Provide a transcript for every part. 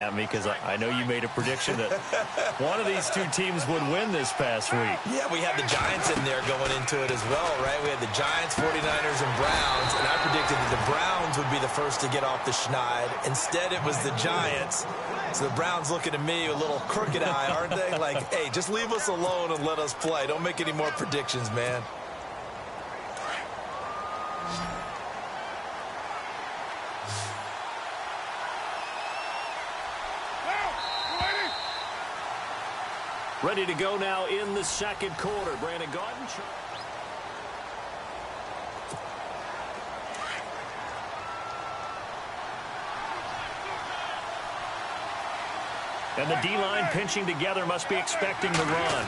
at me because I know you made a prediction that one of these two teams would win this past week. Yeah, we had the Giants in there going into it as well, right? We had the Giants, 49ers, and Browns, and I predicted that the Browns would be the first to get off the schneid. Instead, it was the Giants. So the Browns looking at me with a little crooked eye, aren't they? Like, hey, just leave us alone and let us play. Don't make any more predictions, man. Ready to go now in the second quarter. Brandon Gordon. And the D-line pinching together, must be expecting the run.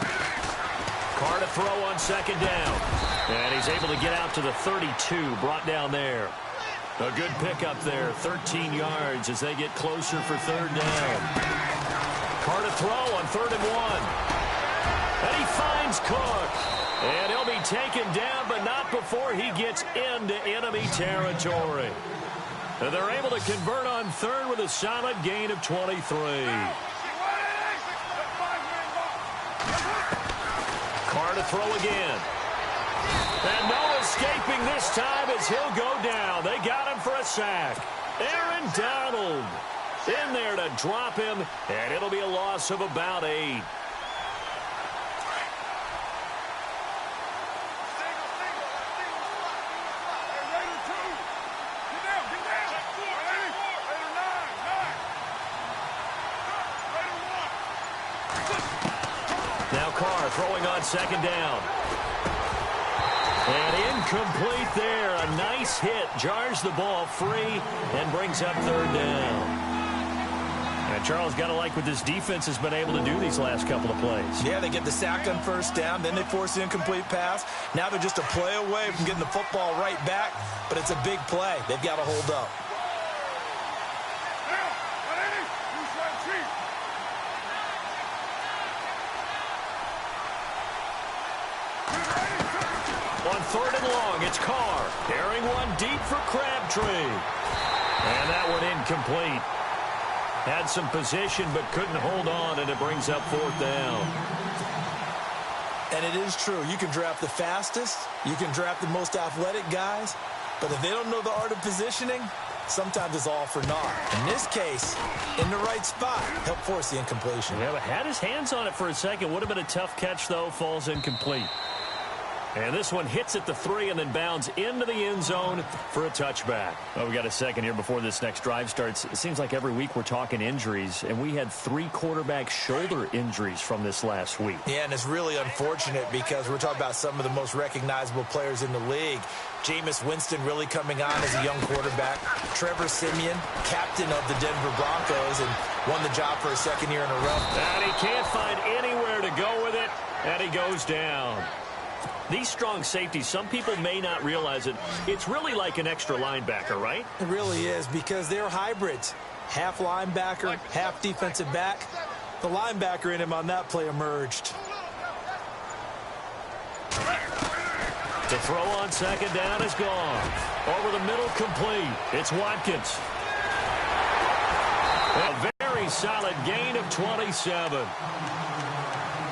Carr to throw on second down. And he's able to get out to the 32, brought down there. A good pickup there, 13 yards as they get closer for third down. Carr to throw on 3rd and 1. And he finds Cook. And he'll be taken down, but not before he gets into enemy territory. And they're able to convert on 3rd with a solid gain of 23. Carr to throw again. And no escaping this time as he'll go down. They got him for a sack. Aaron Donald in there to drop him, and it'll be a loss of about 8. Now Carr throwing on second down. And incomplete there. A nice hit. Jars the ball free and brings up 3rd down. And Charles, got to like what this defense has been able to do these last couple of plays. Yeah, they get the sack on 1st down, then they force the incomplete pass. Now they're just a play away from getting the football right back, but it's a big play. They've got to hold up. On 3rd and long, it's Carr. Carrying one deep for Crabtree. And that one incomplete. Had some position but couldn't hold on, and it brings up 4th down. And it is true. You can draft the fastest. You can draft the most athletic guys. But if they don't know the art of positioning, sometimes it's all for naught. In this case, in the right spot, help force the incompletion. Yeah, but had his hands on it for a second. Would have been a tough catch, though. Falls incomplete. And this one hits at the 3 and then bounds into the end zone for a touchback. Well, we got a second here before this next drive starts. It seems like every week we're talking injuries, and we had 3 quarterback shoulder injuries from this last week. Yeah, and it's really unfortunate because we're talking about some of the most recognizable players in the league. Jameis Winston really coming on as a young quarterback. Trevor Siemian, captain of the Denver Broncos, and won the job for a 2nd year in a row. And he can't find anywhere to go with it, and he goes down. These strong safeties, some people may not realize it. It's really like an extra linebacker, right? It really is, because they're hybrids. Half linebacker, half defensive back. The linebacker in him on that play emerged. The throw on second down is gone. Over the middle, complete. It's Watkins. A very solid gain of 27.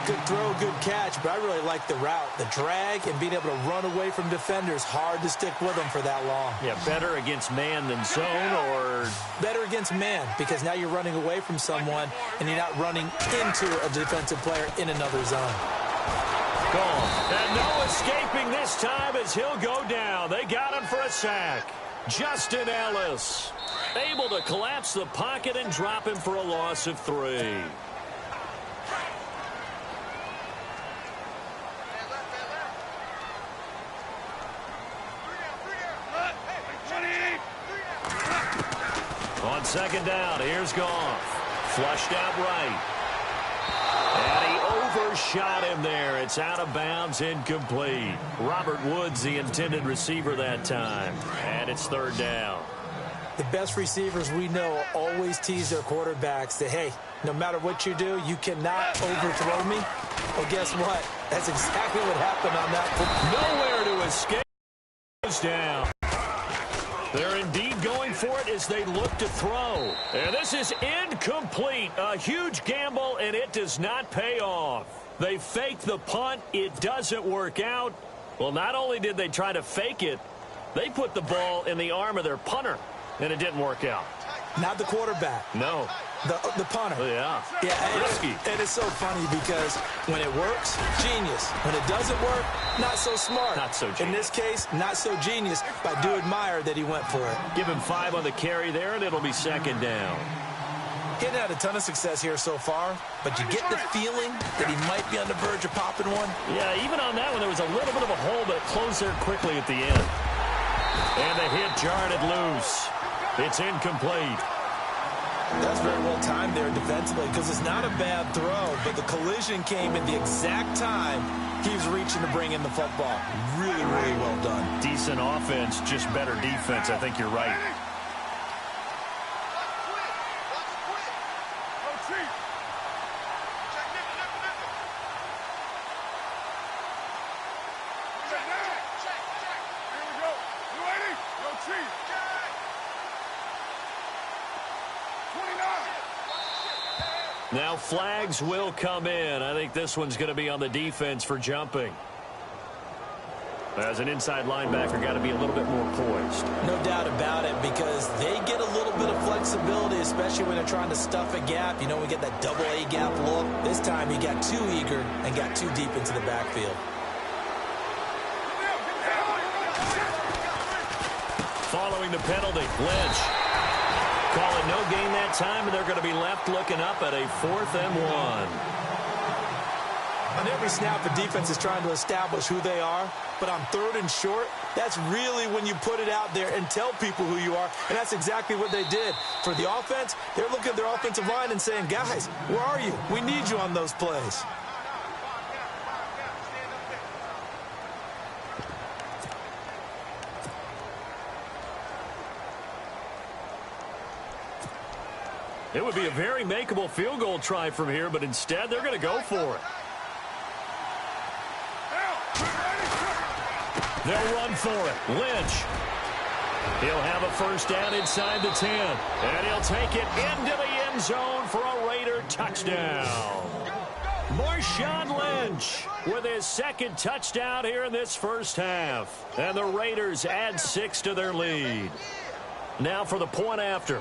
Good throw, good catch, but I really like the route. The drag and being able to run away from defenders, hard to stick with them for that long. Yeah, better against man than zone, or? Better against man, because now you're running away from someone and you're not running into a defensive player in another zone. Gone. And no escaping this time as he'll go down. They got him for a sack. Justin Ellis able to collapse the pocket and drop him for a loss of 3. On second down, here's Goff. Flushed out right. And he overshot him there. It's out of bounds, incomplete. Robert Woods, the intended receiver that time. And it's 3rd down. The best receivers we know always tease their quarterbacks that, hey, no matter what you do, you cannot overthrow me. Well, guess what? That's exactly what happened on that. Nowhere to escape. Goes down. They're indeed going for it as they look to throw. And this is incomplete. A huge gamble, and it does not pay off. They fake the punt. It doesn't work out. Well, not only did they try to fake it, they put the ball in the arm of their punter, and it didn't work out. Not the quarterback. No. The punter. Yeah. Risky. And it's so funny because when it works, genius. When it doesn't work, not so smart. Not so genius. In this case, not so genius, but I do admire that he went for it. Give him 5 on the carry there, and it'll be second down. Getting had a ton of success here so far, but you get the feeling that he might be on the verge of popping one. Yeah, even on that one, there was a little bit of a hole, but it closed there quickly at the end. And the hit jarred it loose. It's incomplete. That's very well timed there defensively because it's not a bad throw, but the collision came at the exact time he was reaching to bring in the football. Really, really well done. Decent offense, just better defense. I think you're right. Now flags will come in. I think this one's going to be on the defense for jumping. As an inside linebacker, got to be a little bit more poised. No doubt about it, because they get a little bit of flexibility, especially when they're trying to stuff a gap. You know, we get that double A gap look. This time he got too eager and got too deep into the backfield. Following the penalty, Lynch. Call it no gain that time, and they're going to be left looking up at a 4th and 1. On every snap, the defense is trying to establish who they are, but on 3rd and short, that's really when you put it out there and tell people who you are, and that's exactly what they did. For the offense, they're looking at their offensive line and saying, guys, where are you? We need you on those plays. It would be a very makeable field goal try from here, but instead they're going to go for it. They'll run for it. Lynch. He'll have a first down inside the 10. And he'll take it into the end zone for a Raider touchdown. Marshawn Lynch with his 2nd touchdown here in this first half. And the Raiders add 6 to their lead. Now for the point after.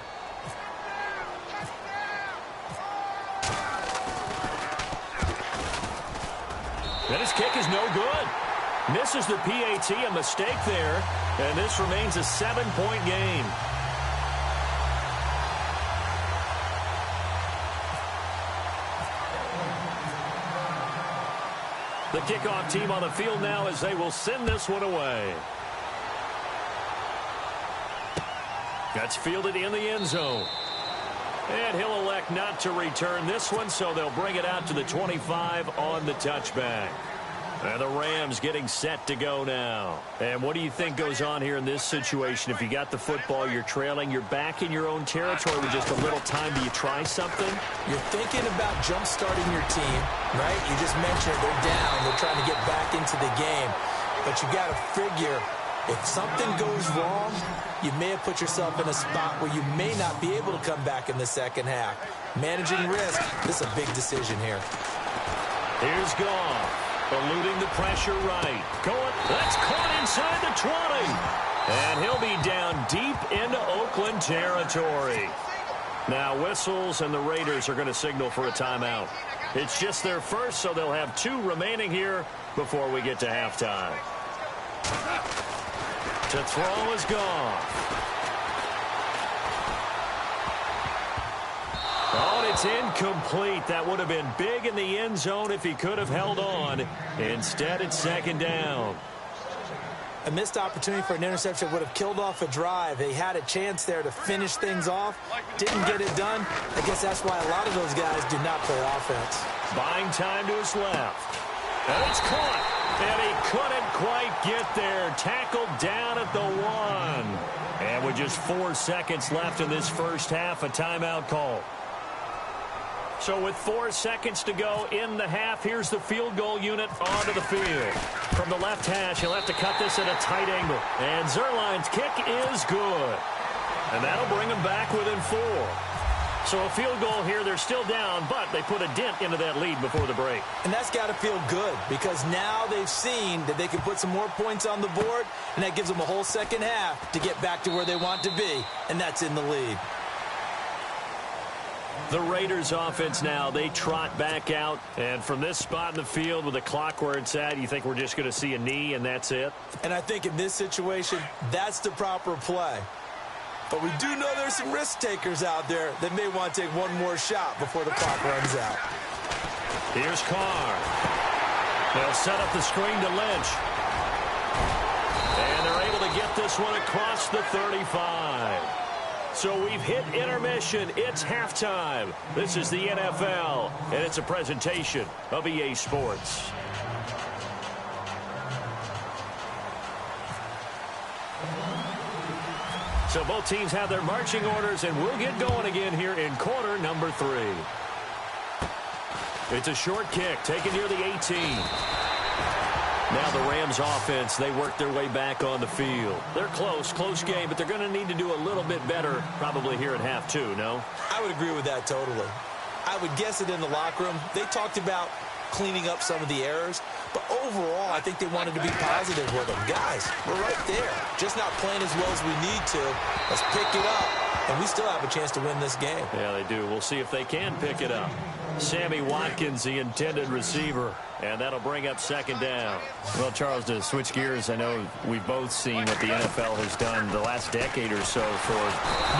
And his kick is no good. Misses the PAT, a mistake there. And this remains a 7-point game. The kickoff team on the field now as they will send this one away. That's fielded in the end zone. And he'll elect not to return this one, so they'll bring it out to the 25 on the touchback. And the Rams getting set to go now. And what do you think goes on here in this situation? If you got the football, you're trailing, you're back in your own territory with just a little time. Do you try something? You're thinking about jump-starting your team, right? You just mentioned they're down. They're trying to get back into the game. But you got to figure, if something goes wrong, you may have put yourself in a spot where you may not be able to come back in the second half. Managing risk, this is a big decision here. Here's Goff. Eluding the pressure right. Going, that's caught inside the 20. And he'll be down deep into Oakland territory. Now whistles and the Raiders are going to signal for a timeout. It's just their first, so they'll have 2 remaining here before we get to halftime. To throw is Goff. Oh, and it's incomplete. That would have been big in the end zone if he could have held on. Instead, it's 2nd down. A missed opportunity for an interception would have killed off a drive. They had a chance there to finish things off. Didn't get it done. I guess that's why a lot of those guys do not play offense. Buying time to his left. And it's caught. And he couldn't quite get there. Tackled down at the 1. And with just 4 seconds left in this first half, a timeout call. So with 4 seconds to go in the half, here's the field goal unit onto the field. From the left hash, he'll have to cut this at a tight angle. And Zerline's kick is good. And that'll bring them back within 4. So a field goal here, they're still down, but they put a dent into that lead before the break. And that's got to feel good because now they've seen that they can put some more points on the board, and that gives them a whole second half to get back to where they want to be, and that's in the lead. The Raiders offense now, they trot back out. And from this spot in the field with the clock where it's at, you think we're just going to see a knee and that's it? And I think in this situation, that's the proper play. But we do know there's some risk takers out there that may want to take one more shot before the clock runs out. Here's Carr. They'll set up the screen to Lynch. And they're able to get this one across the 35. So we've hit intermission. It's halftime. This is the NFL, and it's a presentation of EA Sports. So both teams have their marching orders, and we'll get going again here in quarter number 3. It's a short kick taken near the 18. Now the Rams offense, they work their way back on the field. They're close game, but they're going to need to do a little bit better probably here at half 2, no? I would agree with that totally. I would guess it in the locker room. They talked about cleaning up some of the errors, but overall, I think they wanted to be positive with them. Guys, we're right there. Just not playing as well as we need to. Let's pick it up, and we still have a chance to win this game. Yeah, they do. We'll see if they can pick it up. Sammy Watkins, the intended receiver, and that'll bring up second down. Well, Charles, to switch gears, I know we've both seen what the NFL has done the last decade or so for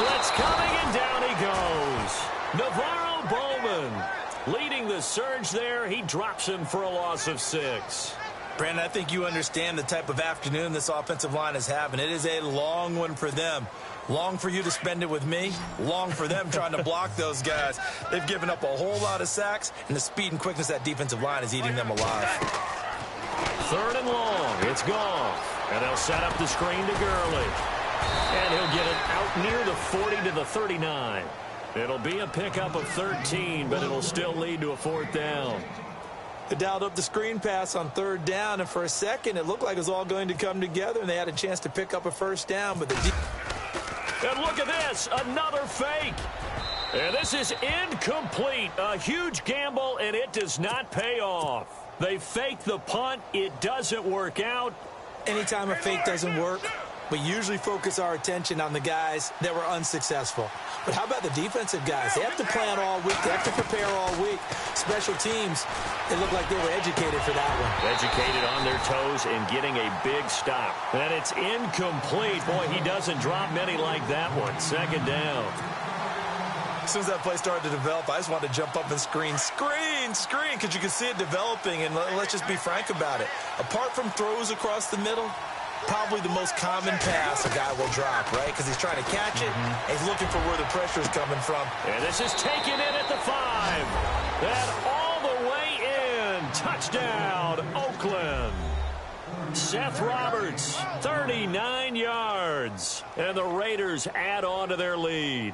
blitz coming, and down he goes. Navarro Bowman leading the surge there. He drops him for a loss of 6. Brandon, I think you understand the type of afternoon this offensive line is having. It is a long one for them. Long for you to spend it with me. Long for them trying to block those guys. They've given up a whole lot of sacks, and the speed and quickness of that defensive line is eating them alive. 3rd and long. It's gone. And they'll set up the screen to Gurley. And he'll get it out near the 40 to the 39. It'll be a pickup of 13, but it'll still lead to a 4th down. They dialed up the screen pass on 3rd down, and for a second, it looked like it was all going to come together, and they had a chance to pick up a 1st down, but and look at this, another fake. And this is incomplete. A huge gamble, and it does not pay off. They fake the punt. It doesn't work out. Anytime a fake doesn't work, we usually focus our attention on the guys that were unsuccessful. But how about the defensive guys? They have to plan all week. They have to prepare all week. Special teams, it looked like they were educated for that one. Educated on their toes and getting a big stop. And it's incomplete. Boy, he doesn't drop many like that one. 2nd down. As soon as that play started to develop, I just wanted to jump up and scream, because you can see it developing, and let's just be frank about it. Apart from throws across the middle, probably the most common pass a guy will drop, right? Because he's trying to catch it, and he's looking for where the pressure is coming from. And this is taken in at the 5. And all the way in. Touchdown, Oakland. Seth Roberts, 39 yards. And the Raiders add on to their lead.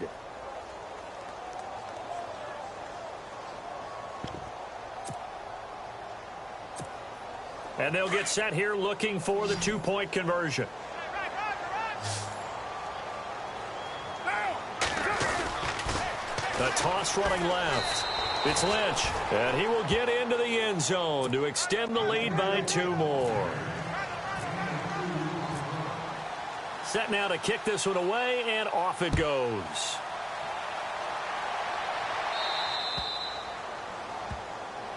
And they'll get set here looking for the 2-point conversion. The toss running left. It's Lynch. And he will get into the end zone to extend the lead by 2 more. Set now to kick this one away, and off it goes.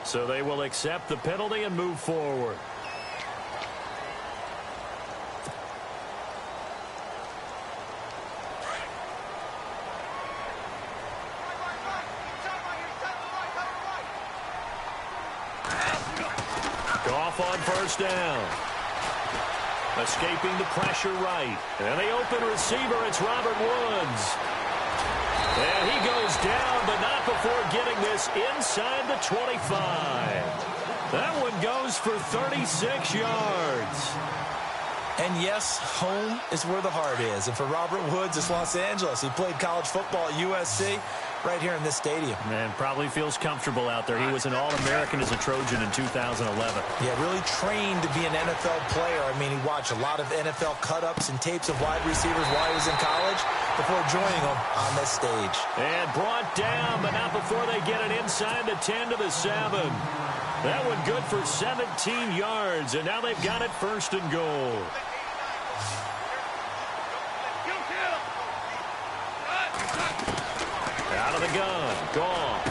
So they will accept the penalty and move forward. Goff on 1st down. Escaping the pressure right. And the open receiver, it's Robert Woods. And he goes down, but not before getting this inside the 25. That one goes for 36 yards. And yes, home is where the heart is. And for Robert Woods, it's Los Angeles. He played college football at USC. right here in this stadium. And probably feels comfortable out there. He was an All-American as a Trojan in 2011. Yeah, really trained to be an NFL player. I mean, he watched a lot of NFL cut-ups and tapes of wide receivers while he was in college before joining them on this stage. And brought down, but not before they get it inside the 10 to the 7. That one good for 17 yards, and now they've got it 1st and goal. Out of the gun, Goff.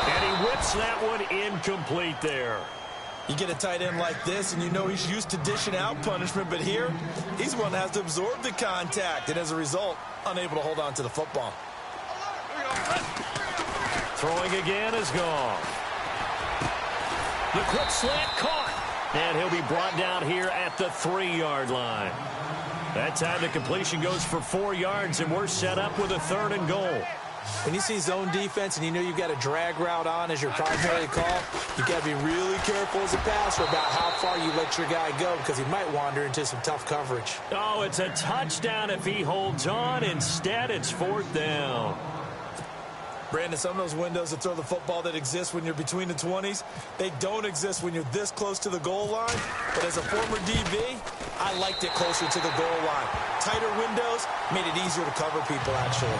And he whips that one incomplete there. You get a tight end like this, and you know he's used to dishing out punishment, but here, he's the one that has to absorb the contact, and as a result, unable to hold on to the football. Throwing again is Goff. The quick slant caught. And he'll be brought down here at the 3-yard line. That time the completion goes for 4 yards, and we're set up with a 3rd and goal. When you see zone defense and you know you've got a drag route on as your primary call, you've got to be really careful as a passer about how far you let your guy go because he might wander into some tough coverage. Oh, it's a touchdown if he holds on. Instead, it's 4th down. Brandon, some of those windows to throw the football that exist when you're between the 20s, they don't exist when you're this close to the goal line. But as a former DB, I liked it closer to the goal line. Tighter windows made it easier to cover people, actually.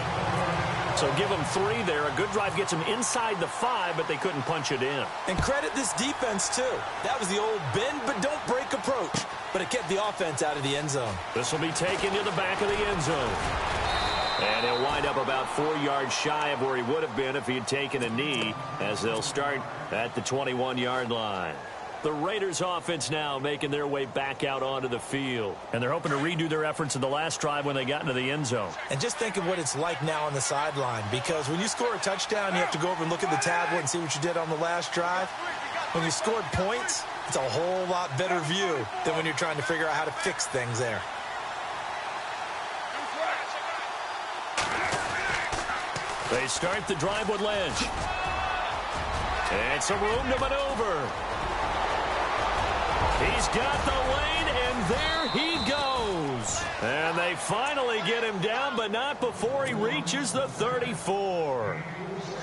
So give them 3 there. A good drive gets them inside the 5, but they couldn't punch it in. And credit this defense, too. That was the old bend but don't break approach. But it kept the offense out of the end zone. This will be taken to the back of the end zone. And he'll wind up about 4 yards shy of where he would have been if he had taken a knee, as they'll start at the 21-yard line. The Raiders offense now making their way back out onto the field. And they're hoping to redo their efforts in the last drive when they got into the end zone. And just think of what it's like now on the sideline, because when you score a touchdown, you have to go over and look at the tablet and see what you did on the last drive. When you scored points, it's a whole lot better view than when you're trying to figure out how to fix things there. They start the drive with Lynch. And some room to maneuver. He's got the lane, and there he goes. And they finally get him down, but not before he reaches the 34.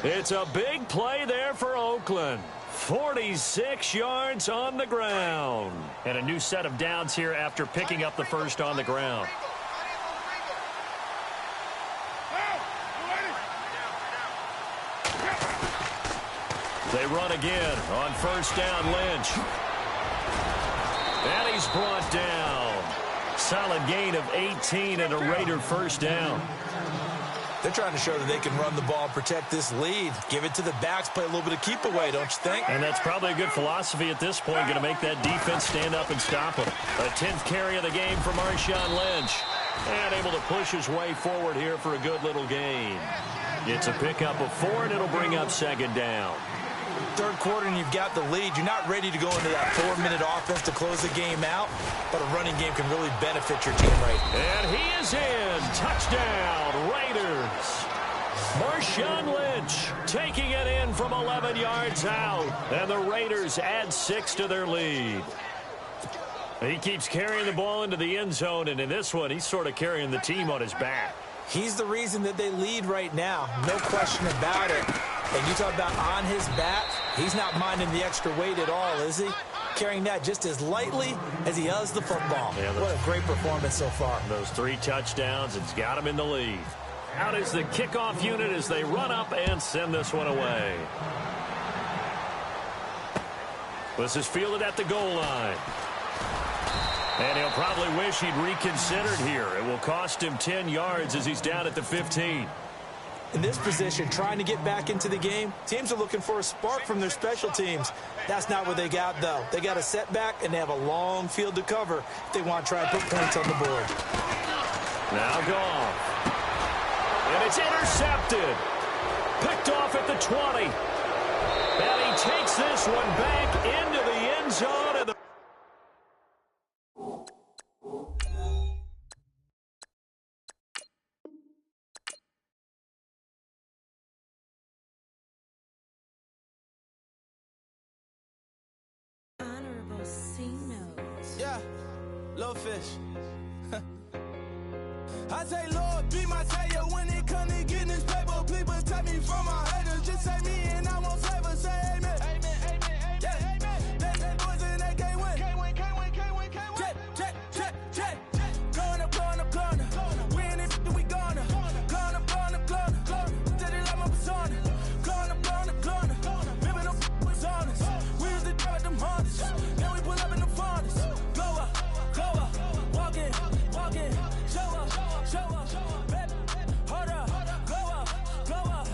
It's a big play there for Oakland. 46 yards on the ground. And a new set of downs here after picking up the first on the ground. They run again on 1st down, Lynch. And he's brought down. Solid gain of 18 and a Raider 1st down. They're trying to show that they can run the ball and protect this lead. Give it to the backs, play a little bit of keep away, don't you think? And that's probably a good philosophy at this point, going to make that defense stand up and stop them. A 10th carry of the game for Marshawn Lynch. And able to push his way forward here for a good little gain. It's a pickup of 4, and it'll bring up 2nd down. 3rd quarter and you've got the lead. You're not ready to go into that 4-minute offense to close the game out, but a running game can really benefit your team right now. And he is in. Touchdown, Raiders. Marshawn Lynch taking it in from 11 yards out, and the Raiders add 6 to their lead. He keeps carrying the ball into the end zone, and in this one, he's sort of carrying the team on his back. He's the reason that they lead right now, no question about it. And you talk about on his back, he's not minding the extra weight at all, is he? Carrying that just as lightly as he does the football. Yeah, what a great performance so far. Those 3 touchdowns, it's got him in the lead. Out is the kickoff unit as they run up and send this one away. This is fielded at the goal line. And he'll probably wish he'd reconsidered here. It will cost him 10 yards as he's down at the 15. In this position, trying to get back into the game, teams are looking for a spark from their special teams. That's not what they got, though. They got a setback, and they have a long field to cover if they want to try and put points on the board. Now Goff. And it's intercepted. Picked off at the 20. And he takes this one back into the end zone. And the Yeah, little fish. I say, Lord, be my savior when it comes to getting this paper. Please protect hide me from my haters. Just say me and I won't flavor. Say amen. Amen, amen, amen, yeah. Amen. They boys and they can't win. Can't win, can't win, can't win, can't win. Check. Going up. Win it, we gonna. Going up. Did it like my persona. Going up. Ripping up was honest. We was the drive at them harness. Then we pull up in the furnace. Go up. Walk in. Show up. Baby, hold up. Go up.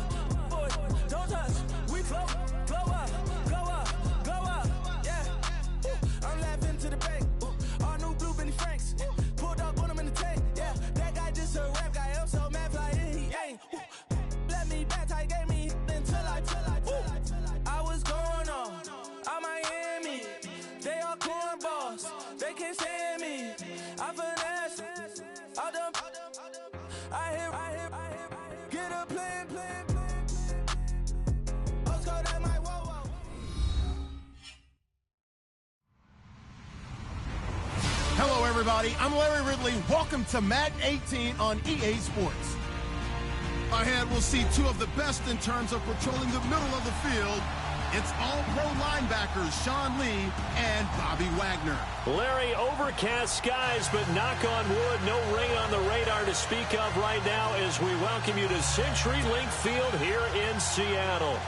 Boy, don't touch. We float. Go up. Yeah. I'm laughing to the bank. All new blue Benny Franks. Pulled up on him in the tank. Yeah, that guy just a rap guy. I'm so mad fly and he ain't. Let me back, I gave me until I was going on. I'm Miami. They all cornballs. They can't stand me. I finesse. All them. I hear. Get a plan. Let's go that my whoa. Hello, everybody. I'm Larry Ridley. Welcome to Madden 18 on EA Sports. Ahead, we'll see two of the best in terms of patrolling the middle of the field. It's all-pro linebackers Sean Lee and Bobby Wagner. Larry, overcast skies, but knock on wood, no rain on the radar to speak of right now as we welcome you to CenturyLink Field here in Seattle.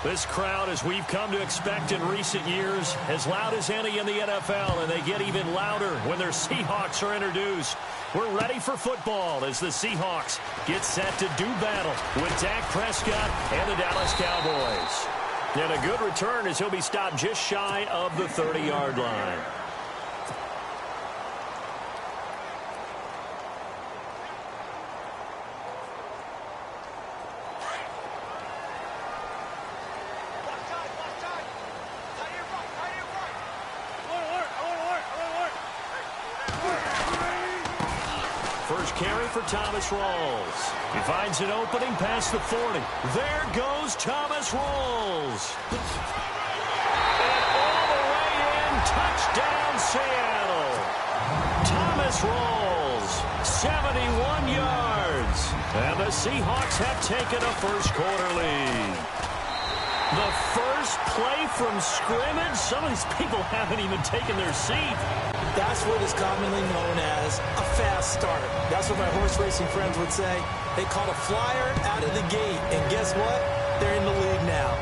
This crowd, as we've come to expect in recent years, as loud as any in the NFL, and they get even louder when their Seahawks are introduced. We're ready for football as the Seahawks get set to do battle with Dak Prescott and the Dallas Cowboys. And a good return as he'll be stopped just shy of the 30-yard line. First carry for Thomas Rawls. He finds an opening past the 40. There goes Thomas Rawls. And all the way in, touchdown Seattle. Thomas Rawls, 71 yards. And the Seahawks have taken a first-quarter lead. The first play from scrimmage. Some of these people haven't even taken their seat. That's what is commonly known as a fast start. That's what my horse racing friends would say. They caught a flyer out of the gate, and guess what? They're in the lead now.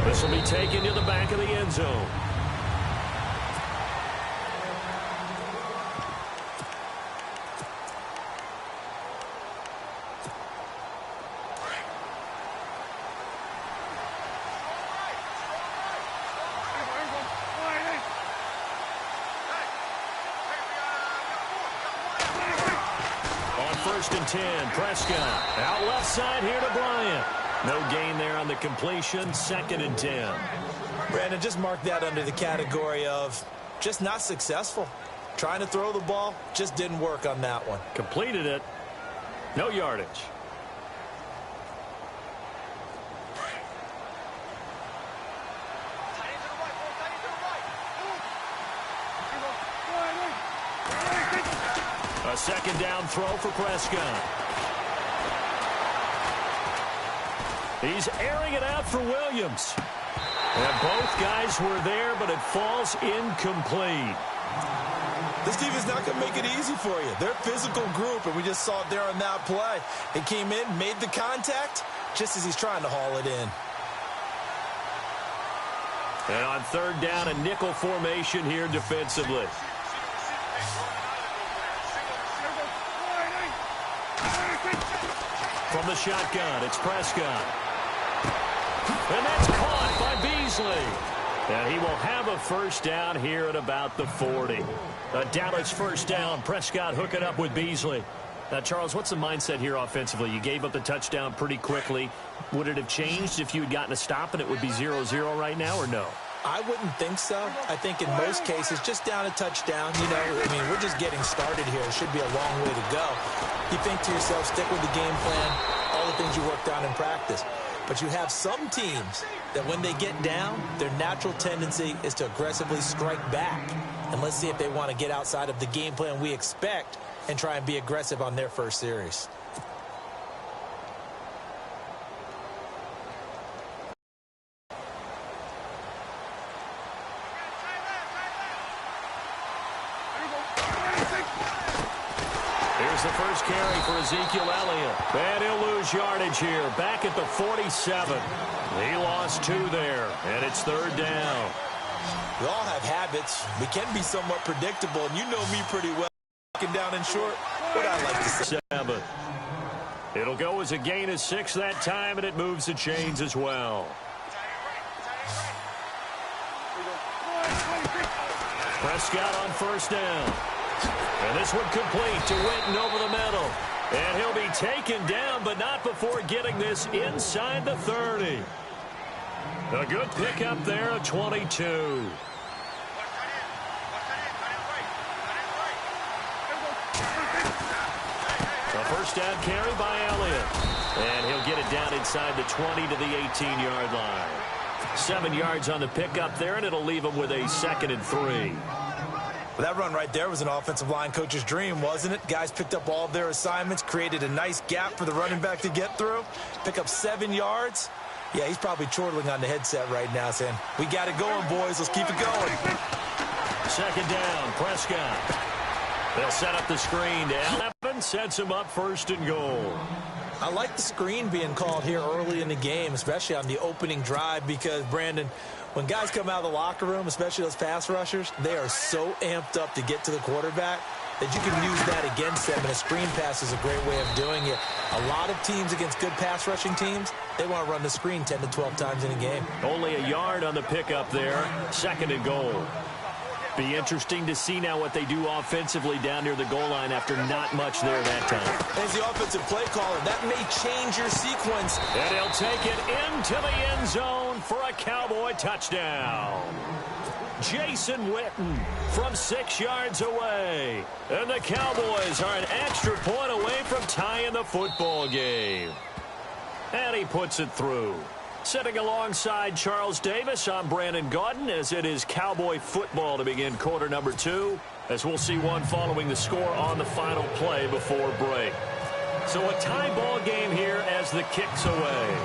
This will be taken to the back of the end zone. First and 10, Prescott. Out left side here to Bryant. No gain there on the completion. Second and 10. Brandon, just mark that under the category of just not successful. Trying to throw the ball, just didn't work on that one. Completed it. No yardage. A second down throw for Prescott. He's airing it out for Williams. And both guys were there, but it falls incomplete. This defense is not going to make it easy for you. They're a physical group, and we just saw it there on that play. It came in, made the contact, just as he's trying to haul it in. And on third down, a nickel formation here defensively. From the shotgun, it's Prescott. And that's caught by Beasley. And he will have a first down here at about the 40. A Dallas first down. Prescott hooking up with Beasley. Now, Charles, what's the mindset here offensively? You gave up the touchdown pretty quickly. Would it have changed if you had gotten a stop and it would be 0-0 right now, or no? I wouldn't think so. I think in most cases, just down a touchdown, you know, I mean, we're just getting started here. It should be a long way to go. You think to yourself, stick with the game plan, all the things you worked on in practice. But you have some teams that when they get down, their natural tendency is to aggressively strike back. And let's see if they want to get outside of the game plan we expect and try and be aggressive on their first series. There's the first carry for Ezekiel Elliott. And he'll lose yardage here, back at the 47. He lost 2 there, and it's 3rd down. We all have habits. We can be somewhat predictable, and you know me pretty well. Walking down in short, what I like to say. 7. It'll go as a gain of 6 that time, and it moves the chains as well. Prescott on first down. And this one complete to Witten over the middle. And he'll be taken down, but not before getting this inside the 30. A good pickup there at 22. A first down carry by Elliott. And he'll get it down inside the 20 to the 18-yard line. 7 yards on the pickup there, and it'll leave him with a 2nd and 3. Well, that run right there was an offensive line coach's dream, wasn't it? Guys picked up all of their assignments, created a nice gap for the running back to get through, pick up 7 yards. Yeah, he's probably chortling on the headset right now saying, we got it going, boys. Let's keep it going. 2nd down, Prescott. They'll set up the screen to Allen, sets him up 1st and goal. I like the screen being called here early in the game, especially on the opening drive, because, Brandon, when guys come out of the locker room, especially those pass rushers, they are so amped up to get to the quarterback that you can use that against them, and a screen pass is a great way of doing it. A lot of teams against good pass rushing teams, they want to run the screen 10 to 12 times in a game. Only a yard on the pickup there, 2nd and goal. Be interesting to see now what they do offensively down near the goal line after not much there that time. As the offensive play caller, that may change your sequence. And he'll take it into the end zone for a Cowboy touchdown. Jason Witten from 6 yards away. And the Cowboys are an extra point away from tying the football game. And he puts it through. Sitting alongside Charles Davis, I'm Brandon Gaudin, as it is Cowboy football to begin quarter number 2, as we'll see one following the score on the final play before break. So a tie ball game here as the kick's away.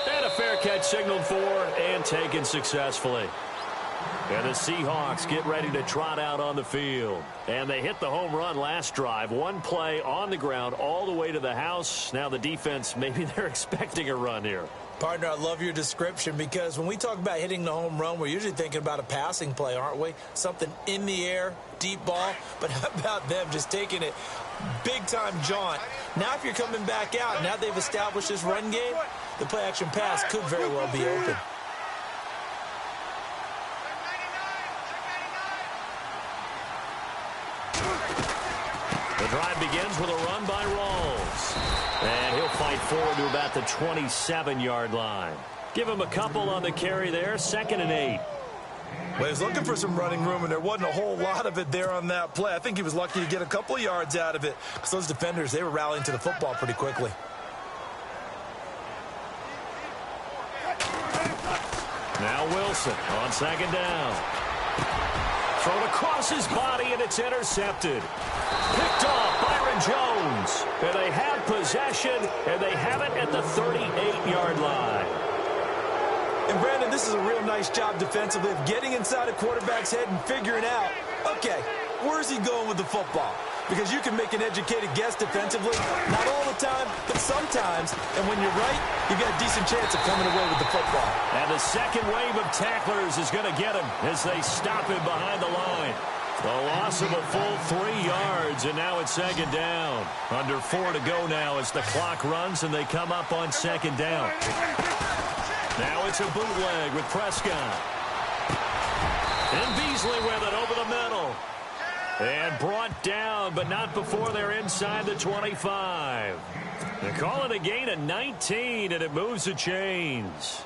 And a fair catch signaled for and taken successfully. And the Seahawks get ready to trot out on the field. And they hit the home run last drive. 1 play on the ground all the way to the house. Now the defense, maybe they're expecting a run here. Partner, I love your description, because when we talk about hitting the home run, we're usually thinking about a passing play, aren't we? Something in the air, deep ball. But how about them just taking it big-time jaunt? Now if you're coming back out, now they've established this run game, the play-action pass could very well be open. The drive begins with a run by Rawls. And he'll fight forward to about the 27-yard line. Give him a couple on the carry there, 2nd and 8. Well, he was looking for some running room, and there wasn't a whole lot of it there on that play. I think he was lucky to get a couple of yards out of it, because those defenders, they were rallying to the football pretty quickly. Now Wilson on 2nd down. Thrown across his body, and it's intercepted. Picked off Byron Jones. And they have possession, and they have it at the 38-yard line. And, Brandon, this is a real nice job defensively of getting inside a quarterback's head and figuring out, okay, where's he going with the football? Because you can make an educated guess defensively, not all the time, but sometimes. And when you're right, you've got a decent chance of coming away with the football. And the second wave of tacklers is going to get him as they stop him behind the line. The loss of a full 3 yards, and now it's 2nd down. Under 4 to go now as the clock runs, and they come up on 2nd down. Now it's a bootleg with Prescott. And Beasley with it over the middle. And brought down, but not before they're inside the 25. They call it a gain of 19, and it moves the chains.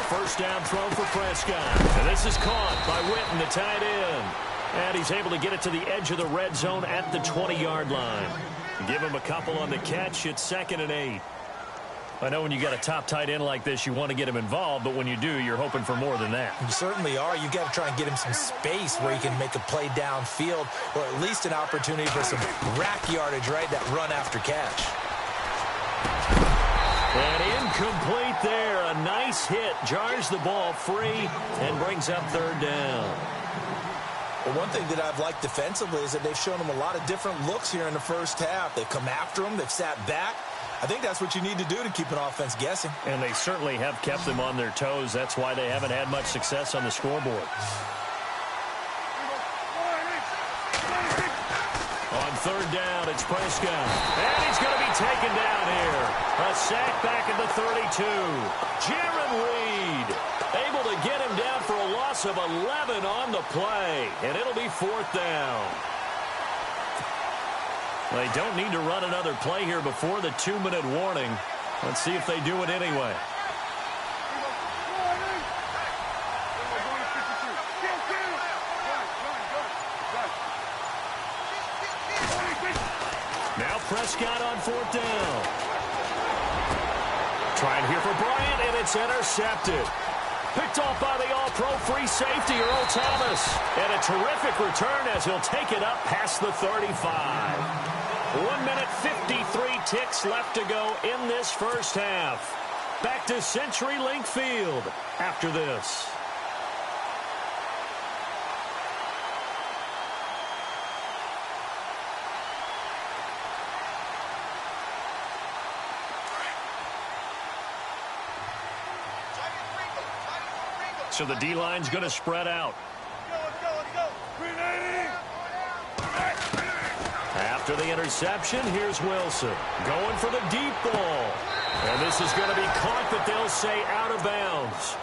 First down throw for Prescott. And this is caught by Witten, the tight end. And he's able to get it to the edge of the red zone at the 20-yard line. Give him a couple on the catch. It's 2nd and 8. I know when you got a top tight end like this, you want to get him involved, but when you do, you're hoping for more than that. You certainly are. You got to try and get him some space where he can make a play downfield, or at least an opportunity for some rack yardage, right? That run after catch. And incomplete there. A nice hit. Jars the ball free and brings up third down. Well, one thing that I've liked defensively is that they've shown him a lot of different looks here in the first half. They've come after him. They've sat back. I think that's what you need to do to keep an offense guessing. And they certainly have kept them on their toes. That's why they haven't had much success on the scoreboard. On third down, it's Prescott. And he's going to be taken down here. A sack back at the 32. Jaron Reed able to get him down for a loss of 11 on the play. And it'll be fourth down. They don't need to run another play here before the 2-minute warning. Let's see if they do it anyway. Now Prescott on fourth down. Trying here for Bryant, and it's intercepted. Picked off by the all-pro free safety, Earl Thomas. And a terrific return as he'll take it up past the 35. 1 minute, 53 ticks left to go in this first half. Back to CenturyLink Field after this. So the D-line's going to spread out. After the interception, here's Wilson. Going for the deep ball. And this is going to be caught, but they'll say out of bounds.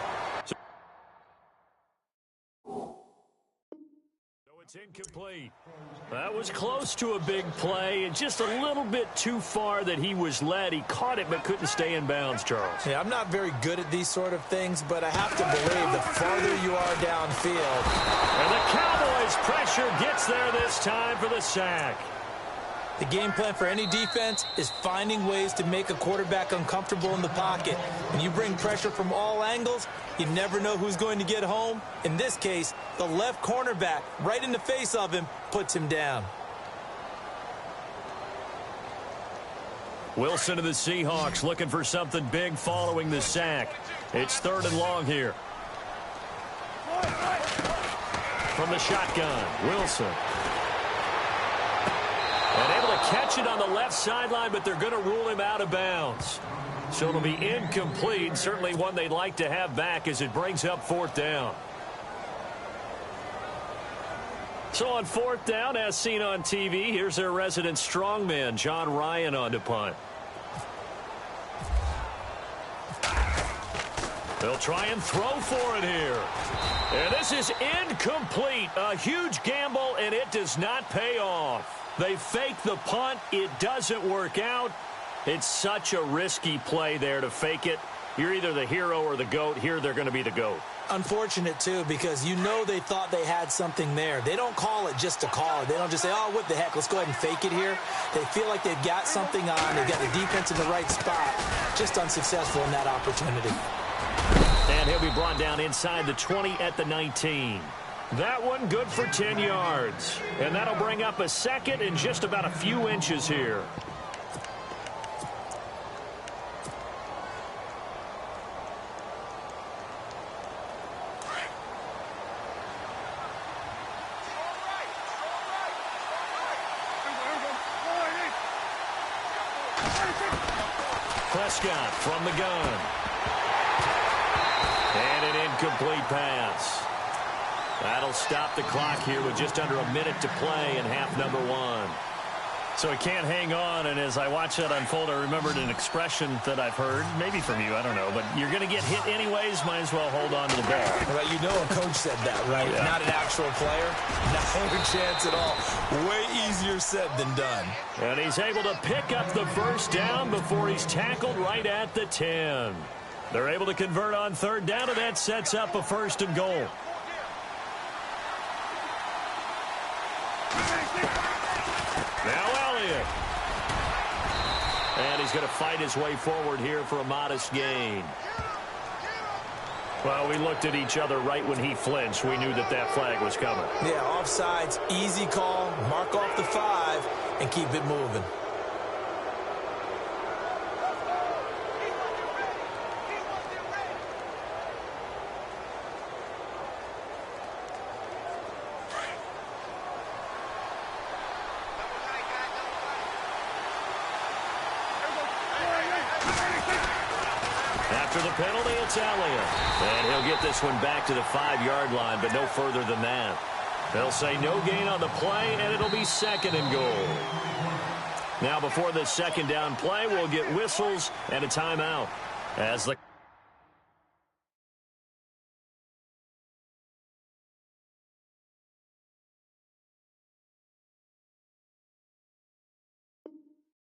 So it's incomplete. That was close to a big play, and just a little bit too far that he was led. He caught it, but couldn't stay in bounds, Charles. Yeah, I'm not very good at these sort of things, but I have to believe the farther you are downfield. And the Cowboys' pressure gets there this time for the sack. The game plan for any defense is finding ways to make a quarterback uncomfortable in the pocket. When you bring pressure from all angles, you never know who's going to get home. In this case, the left cornerback, right in the face of him, puts him down. Wilson of the Seahawks looking for something big following the sack. It's third and long here. From the shotgun, Wilson. And able to catch it on the left sideline, but they're going to rule him out of bounds. So it'll be incomplete. Certainly one they'd like to have back as it brings up fourth down. So on fourth down, as seen on TV, here's their resident strongman, John Ryan, on to punt. They'll try and throw for it here. And this is incomplete. A huge gamble, and it does not pay off. They fake the punt. It doesn't work out. It's such a risky play there to fake it. You're either the hero or the GOAT. Here they're going to be the GOAT. Unfortunate, too, because you know they thought they had something there. They don't call it just to call it. They don't just say, oh, what the heck, let's go ahead and fake it here. They feel like they've got something on. They've got the defense in the right spot. Just unsuccessful in that opportunity. And he'll be brought down inside the 20 at the 19. That one good for 10 yards. And that'll bring up a second and just about a few inches here. Prescott from the gun. And an incomplete pass. That'll stop the clock here with just under a minute to play in half number one. So he can't hang on, and as I watch that unfold, I remembered an expression that I've heard, maybe from you, I don't know, but you're going to get hit anyways, might as well hold on to the ball. Well, you know a coach said that, right? Yeah. Not an actual player. No chance at all. Way easier said than done. And he's able to pick up the first down before he's tackled right at the 10. They're able to convert on third down, and that sets up a first and goal. Now Elliott. And he's going to fight his way forward here for a modest gain. Well, we looked at each other right when he flinched. We knew that that flag was coming. Yeah, offsides, easy call. Mark off the 5 and keep it moving. After the penalty, it's Elliott. And he'll get this one back to the 5-yard line, but no further than that. They'll say no gain on the play, and it'll be 2nd and goal. Now, before this 2nd down play, we'll get whistles and a timeout. As the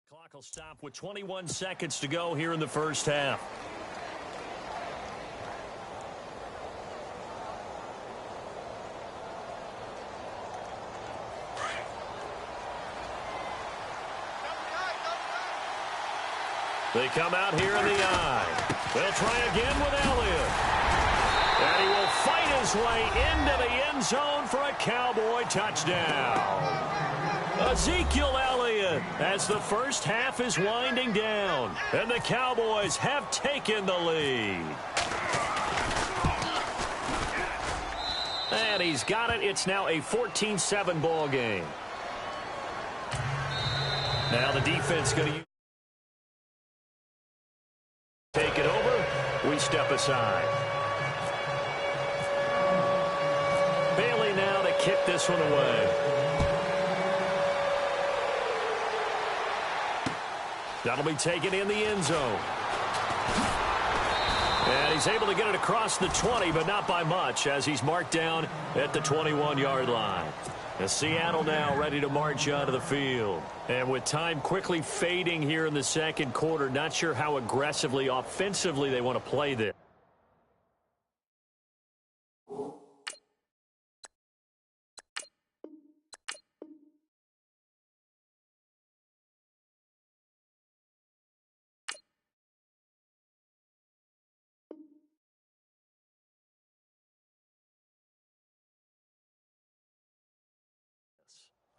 clock will stop with 21 seconds to go here in the first half. They come out here in the eye. They'll try again with Elliott. And he will fight his way into the end zone for a Cowboy touchdown. Ezekiel Elliott as the first half is winding down. And the Cowboys have taken the lead. And he's got it. It's now a 14-7 ball game. Now the defense going to take it over. We step aside. Bailey now to kick this one away. That'll be taken in the end zone. And he's able to get it across the 20, but not by much, as he's marked down at the 21-yard line. As Seattle now ready to march onto the field. And with time quickly fading here in the second quarter, not sure how aggressively, offensively they want to play this.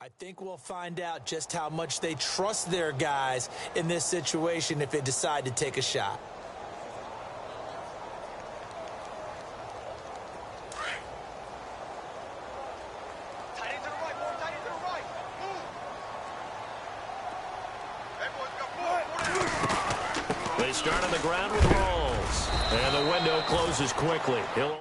I think we'll find out just how much they trust their guys in this situation if they decide to take a shot. They start on the ground with Rawls. And the window closes quickly. He'll